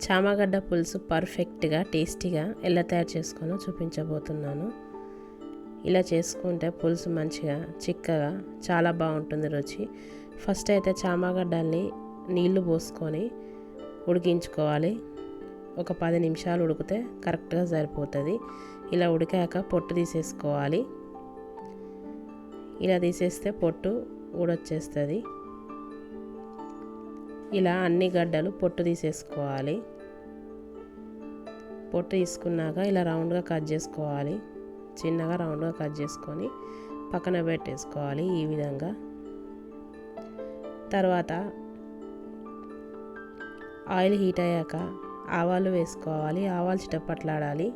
చామగడ్డ పులుసు పర్ఫెక్ట్గా టేస్టీగా ఎలా తయారు చేసుకోనో చూపించబోతున్నాను. ఇలా చేసుకుంటే పులుసు మంచిగా చిక్కగా చాలా బాగుంటుంది రుచి. ఫస్ట్ అయితే చామగడ్డల్ని నీళ్లు పోసుకొని ఉడికించుకోవాలి. ఒక 10 నిమిషాలు ఉడికితే కరెక్ట్గా సరిపోతుంది. ఇలా ఉడికాక పొట్టు తీసేసుకోవాలి. ఇలా తీసేస్తే పొట్టు ఊడొచ్చేస్తుంది. ఇలా అన్ని గడ్డలు పొట్టు తీసేసుకోవాలి. పొట్టు తీసుకున్నాక ఇలా రౌండ్గా కట్ చేసుకోవాలి. చిన్నగా రౌండ్గా కట్ చేసుకొని పక్కన పెట్టేసుకోవాలి ఈ విధంగా. తర్వాత ఆయిల్ హీట్ అయ్యాక ఆవాలు వేసుకోవాలి. ఆవాలు చిటపట్లాడాలి.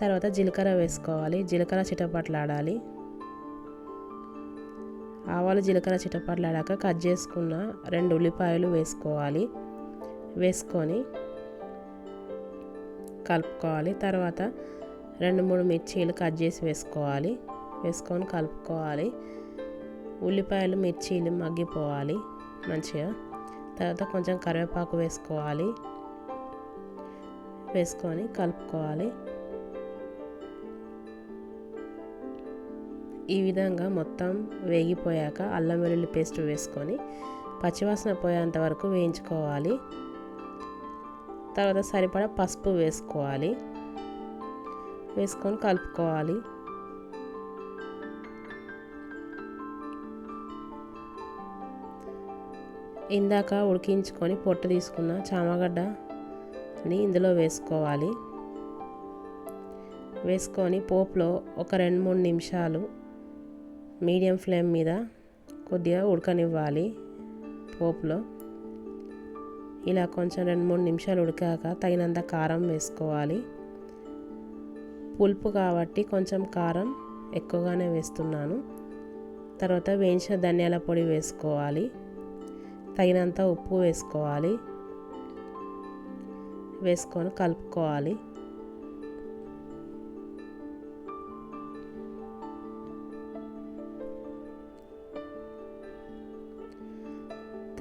తర్వాత జీలకర్ర వేసుకోవాలి. జీలకర్ర చిటపట్లాడాలి. ఆవాలు జీలకర్ర చిటపట్లాడాక కట్ చేసుకున్న 2 ఉల్లిపాయలు వేసుకోవాలి. వేసుకొని కలుపుకోవాలి. తర్వాత 2-3 మిర్చీలు కట్ చేసి వేసుకోవాలి. వేసుకొని కలుపుకోవాలి. ఉల్లిపాయలు మిర్చీలు మగ్గిపోవాలి మంచిగా. తర్వాత కొంచెం కరివేపాకు వేసుకోవాలి. వేసుకొని కలుపుకోవాలి. ఈ విధంగా మొత్తం వేగిపోయాక అల్లం వెల్లుల్లి పేస్ట్ వేసుకొని పచ్చివాసన పోయేంత వరకు వేయించుకోవాలి. తర్వాత సరిపడా పసుపు వేసుకోవాలి. వేసుకొని కలుపుకోవాలి. ఇందాక ఉడికించుకొని పొట్టు తీసుకున్న చామగడ్డని ఇందులో వేసుకోవాలి. వేసుకొని పోపులో ఒక 2-3 నిమిషాలు మీడియం ఫ్లేమ్ మీద కొద్దిగా ఉడకనివ్వాలి పోపులో. ఇలా కొంచెం 2-3 నిమిషాలు ఉడికాక తగినంత కారం వేసుకోవాలి. పులుపు కాబట్టి కొంచెం కారం ఎక్కువగానే వేస్తున్నాను. తర్వాత వేయించిన ధనియాల పొడి వేసుకోవాలి. తగినంత ఉప్పు వేసుకోవాలి. వేసుకొని కలుపుకోవాలి.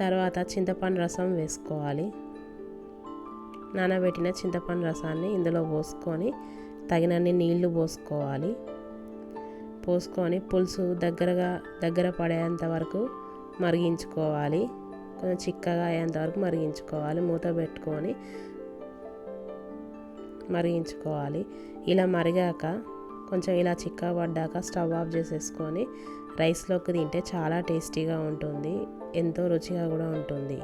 తర్వాత చింతపండు రసం వేసుకోవాలి. నానబెట్టిన చింతపండు రసాన్ని ఇందులో పోసుకొని తగినన్ని నీళ్లు పోసుకోవాలి. పోసుకొని పులుసు దగ్గర పడేంత వరకు మరిగించుకోవాలి. కొంచెం చిక్కగా అయ్యేంత వరకు మరిగించుకోవాలి. మూత పెట్టుకొని మరిగించుకోవాలి. ఇలా మరిగాక కొంచెం ఇలా చిక్కగా పడ్డాక స్టవ్ ఆఫ్ చేసేసుకొని రైస్లోకి తింటే చాలా టేస్టీగా ఉంటుంది. ఎంతో రుచిగా కూడా ఉంటుంది.